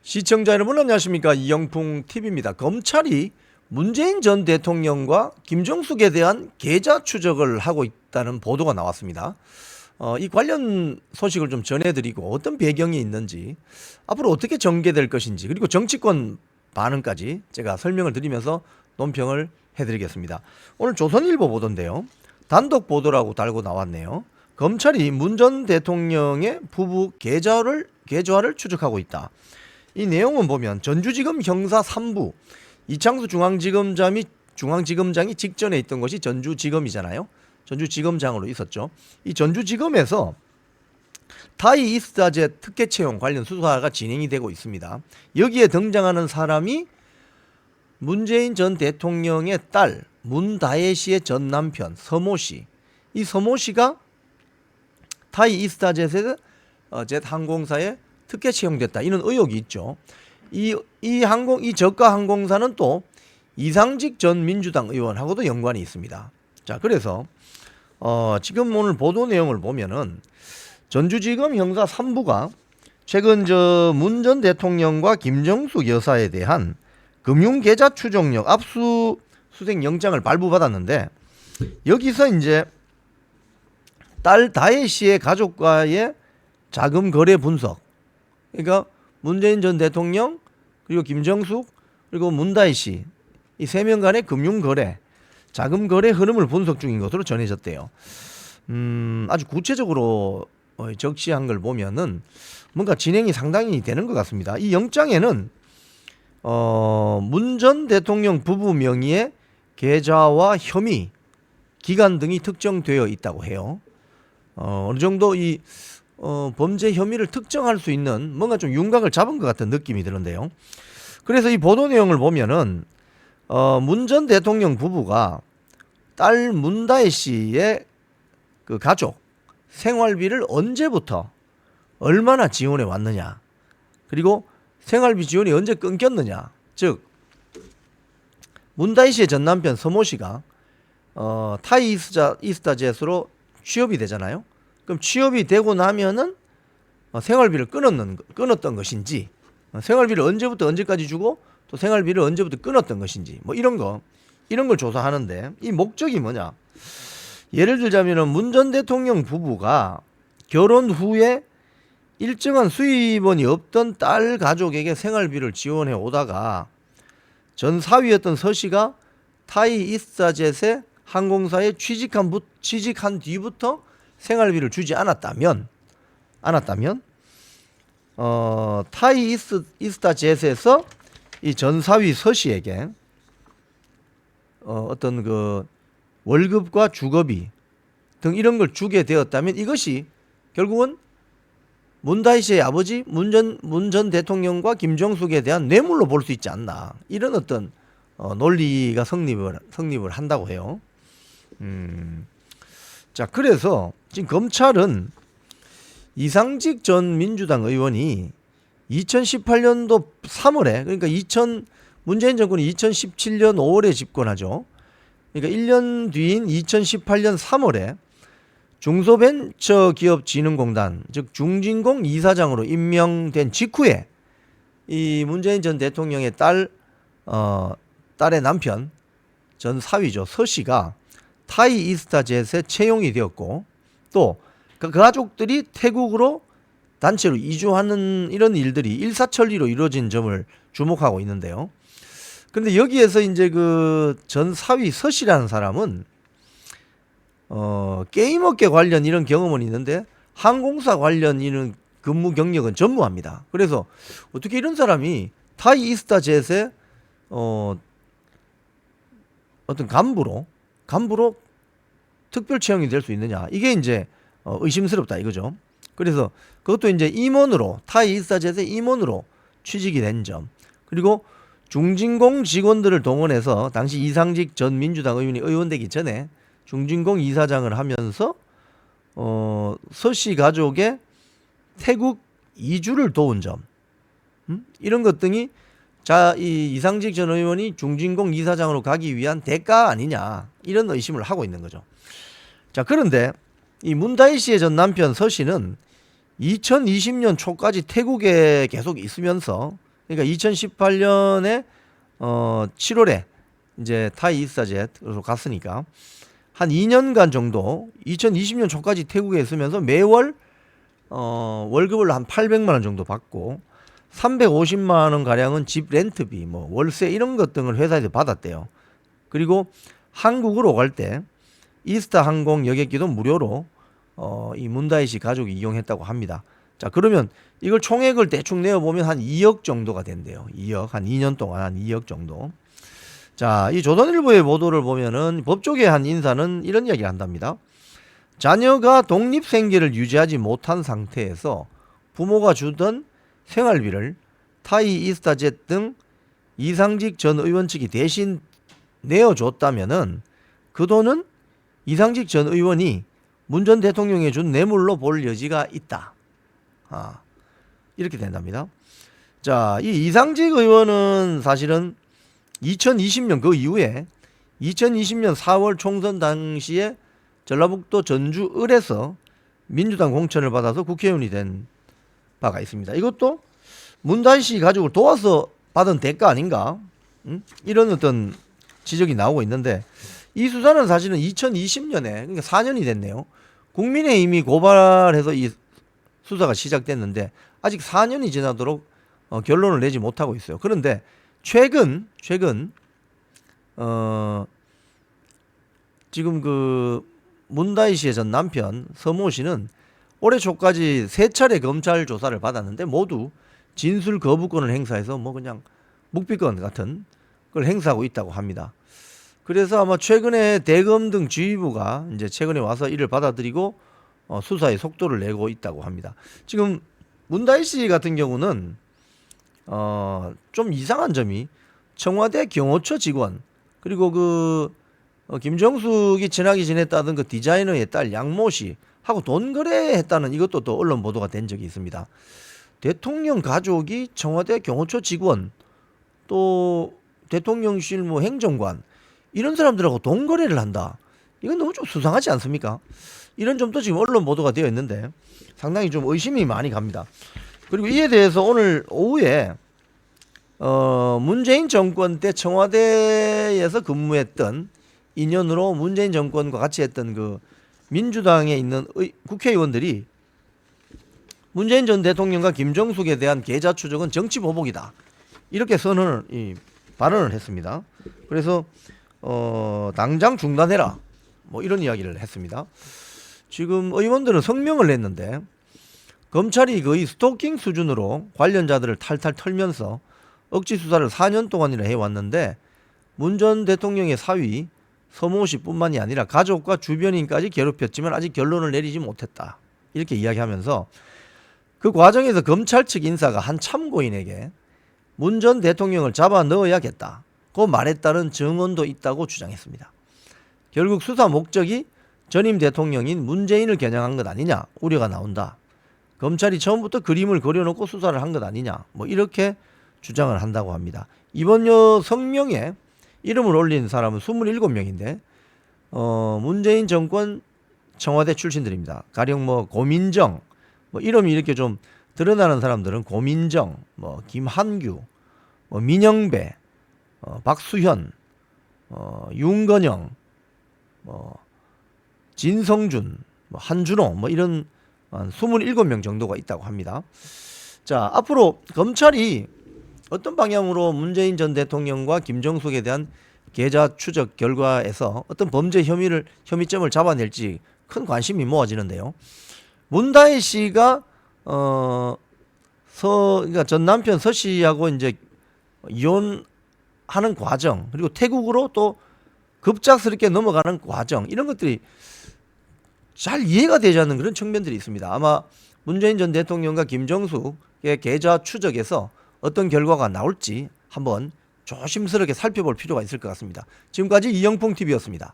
시청자 여러분 안녕하십니까. 이영풍 TV입니다. 검찰이 문재인 전 대통령과 김정숙에 대한 계좌 추적을 하고 있다는 보도가 나왔습니다. 이 관련 소식을 좀 전해드리고 어떤 배경이 있는지, 앞으로 어떻게 전개될 것인지, 그리고 정치권 반응까지 제가 설명을 드리면서 논평을 해드리겠습니다. 오늘 조선일보 보도인데요. 단독 보도라고 달고 나왔네요. 검찰이 문 전 대통령의 부부 계좌를 추적하고 있다. 이 내용은 보면 전주지검 형사 3부 이창수 중앙지검장이 직전에 있던 것이 전주지검이잖아요. 전주지검장으로 있었죠. 이 전주지검에서 타이 이스타제 특혜 채용 관련 수사가 진행이 되고 있습니다. 여기에 등장하는 사람이 문재인 전 대통령의 딸 문다혜 씨의 전 남편 서모 씨. 이 서모 씨가 타이 이스타젯의 항공사에 특혜 채용됐다, 이런 의혹이 있죠. 이 저가 항공사는 또 이상직 전 민주당 의원하고도 연관이 있습니다. 자, 그래서 지금 오늘 보도 내용을 보면은 전주지검 형사 3부가 최근 문 전 대통령과 김정숙 여사에 대한 금융계좌 추적력 압수수색 영장을 발부받았는데, 여기서 이제 딸 다혜 씨의 가족과의 자금 거래 분석, 그러니까 문재인 전 대통령, 그리고 김정숙, 그리고 문다혜 씨, 이 세 명 간의 금융 거래, 자금 거래 흐름을 분석 중인 것으로 전해졌대요. 아주 구체적으로 적시한 걸 보면은 뭔가 진행이 상당히 되는 것 같습니다. 이 영장에는 문 전 대통령 부부 명의의 계좌와 혐의, 기간 등이 특정되어 있다고 해요. 어느 정도 이 범죄 혐의를 특정할 수 있는 뭔가 좀 윤곽을 잡은 것 같은 느낌이 드는데요. 그래서 이 보도 내용을 보면은 문 전 대통령 부부가 딸 문다혜 씨의 그 가족 생활비를 언제부터 얼마나 지원해 왔느냐, 그리고 생활비 지원이 언제 끊겼느냐, 즉 문다혜 씨의 전 남편 서모 씨가 타이 이스타젯으로 취업이 되잖아요. 그럼 취업이 되고 나면은 생활비를 끊었던 것인지, 생활비를 언제부터 언제까지 주고 또 생활비를 언제부터 끊었던 것인지, 뭐 이런 걸 조사하는데, 이 목적이 뭐냐? 예를 들자면은 문 전 대통령 부부가 결혼 후에 일정한 수입원이 없던 딸 가족에게 생활비를 지원해 오다가 전 사위였던 서 씨가 타이 이스타젯의 항공사에 취직한 뒤부터 생활비를 주지 않았다면 타이 이스타젯에서 이 전 사위 서 씨에게 어떤 그 월급과 주거비 등 이런 걸 주게 되었다면, 이것이 결국은 문다혜 씨의 아버지 문 전 대통령과 김정숙에 대한 뇌물로 볼 수 있지 않나, 이런 어떤 논리가 성립을 한다고 해요. 자, 그래서 지금 검찰은 이상직 전 민주당 의원이 2018년도 3월에, 그러니까 문재인 정권이 2017년 5월에 집권하죠. 그러니까 1년 뒤인 2018년 3월에 중소벤처기업진흥공단, 즉 중진공 이사장으로 임명된 직후에 이 문재인 전 대통령의 딸의 남편 전 사위죠, 서 씨가 타이 이스타젯에 채용이 되었고, 또 그 가족들이 태국으로 단체로 이주하는 이런 일들이 일사천리로 이루어진 점을 주목하고 있는데요. 근데 여기에서 이제 그 전 사위 서 씨라는 사람은 게임업계 관련 이런 경험은 있는데 항공사 관련 이런 근무 경력은 전무합니다. 그래서 어떻게 이런 사람이 타이 이스타젯에 어떤 간부로 특별 채용이 될 수 있느냐, 이게 이제 의심스럽다 이거죠. 그래서 그것도 이제 타이 이스타젯의 임원으로 취직이 된 점, 그리고 중진공 직원들을 동원해서 당시 이상직 전 민주당 의원이 의원되기 전에 중진공 이사장을 하면서 서 씨 가족의 태국 이주를 도운 점, 이런 것 등이 이 이상직 전 의원이 중진공 이사장으로 가기 위한 대가 아니냐, 이런 의심을 하고 있는 거죠. 자, 그런데 이 문다혜 씨의 전 남편 서 씨는 2020년 초까지 태국에 계속 있으면서 그러니까 2018년에 7월에 이제 타이 이스타젯으로 갔으니까 한 2년간 정도 2020년 초까지 태국에 있으면서 매월 월급을 한 800만 원 정도 받고 350만 원 가량은 집 렌트비, 뭐 월세 이런 것 등을 회사에서 받았대요. 그리고 한국으로 갈 때 이스타 항공 여객기도 무료로 이 문다이 씨 가족이 이용했다고 합니다. 자, 그러면 이걸 총액을 대충 내어보면 한 2억 정도가 된대요. 2억, 한 2년 동안 한 2억 정도. 자, 이 조선일보의 보도를 보면은 법조계 한 인사는 이런 이야기를 한답니다. 자녀가 독립생계를 유지하지 못한 상태에서 부모가 주던 생활비를 타이 이스타젯 등 이상직 전 의원 측이 대신 내어줬다면은 그 돈은 이상직 전 의원이 문 전 대통령이 준 뇌물로 볼 여지가 있다. 이렇게 된답니다. 자, 이 이상직 의원은 사실은 2020년 그 이후에 2020년 4월 총선 당시에 전라북도 전주 을에서 민주당 공천을 받아서 국회의원이 된 바가 있습니다. 이것도 문다이 씨 가족을 도와서 받은 대가 아닌가? 이런 어떤 지적이 나오고 있는데 이 수사는 사실은 2020년에 그러니까 4년이 됐네요. 국민의힘이 고발해서 이 수사가 시작됐는데 아직 4년이 지나도록 결론을 내지 못하고 있어요. 그런데 최근 지금 그 문다이 씨의 전 남편 서모 씨는 올해 초까지 3차례 검찰 조사를 받았는데 모두 진술 거부권을 행사해서 뭐 그냥 묵비권 같은 걸 행사하고 있다고 합니다. 그래서 아마 최근에 대검 등 지휘부가 이제 최근에 와서 이를 받아들이고 수사에 속도를 내고 있다고 합니다. 지금 문다이 씨 같은 경우는 좀 이상한 점이 청와대 경호처 직원 그리고 그 김정숙이 친하게 지냈다던 그 디자이너의 딸 양모 씨하고 돈 거래했다는 이것도 또 언론 보도가 된 적이 있습니다. 대통령 가족이 청와대 경호처 직원 또 대통령실 뭐 행정관 이런 사람들하고 돈 거래를 한다. 이건 너무 좀 수상하지 않습니까? 이런 점도 지금 언론 보도가 되어 있는데 상당히 좀 의심이 많이 갑니다. 그리고 이에 대해서 오늘 오후에 문재인 정권 때 청와대에서 근무했던 인연으로 문재인 정권과 같이 했던 그 민주당에 있는 국회의원들이 문재인 전 대통령과 김정숙에 대한 계좌 추적은 정치 보복이다. 이렇게 발언을 했습니다. 그래서 당장 중단해라. 뭐 이런 이야기를 했습니다. 지금 의원들은 성명을 냈는데 검찰이 거의 스토킹 수준으로 관련자들을 탈탈 털면서 억지 수사를 4년 동안이나 해왔는데 문 전 대통령의 사위 서모 씨뿐만이 아니라 가족과 주변인까지 괴롭혔지만 아직 결론을 내리지 못했다. 이렇게 이야기하면서 그 과정에서 검찰 측 인사가 한 참고인에게 문 전 대통령을 잡아 넣어야겠다. 고 말했다는 증언도 있다고 주장했습니다. 결국 수사 목적이 전임 대통령인 문재인을 겨냥한 것 아니냐 우려가 나온다. 검찰이 처음부터 그림을 그려놓고 수사를 한 것 아니냐 뭐 이렇게 주장을 한다고 합니다. 이번 성명에 이름을 올린 사람은 27명인데 문재인 정권 청와대 출신들입니다. 가령 뭐 고민정 뭐 이름이 이렇게 좀 드러나는 사람들은 고민정, 뭐 김한규, 뭐 민영배, 박수현, 윤건영, 진성준, 한준호 뭐 이런 27명 정도가 있다고 합니다. 자, 앞으로 검찰이 어떤 방향으로 문재인 전 대통령과 김정숙에 대한 계좌 추적 결과에서 어떤 범죄 혐의점을 잡아낼지 큰 관심이 모아지는데요. 문다이 씨가 그러니까 전 남편 서 씨하고 이제 이혼하는 과정 그리고 태국으로 또 급작스럽게 넘어가는 과정 이런 것들이 잘 이해가 되지 않는 그런 측면들이 있습니다. 아마 문재인 전 대통령과 김정숙의 계좌 추적에서 어떤 결과가 나올지 한번 조심스럽게 살펴볼 필요가 있을 것 같습니다. 지금까지 이영풍 TV였습니다.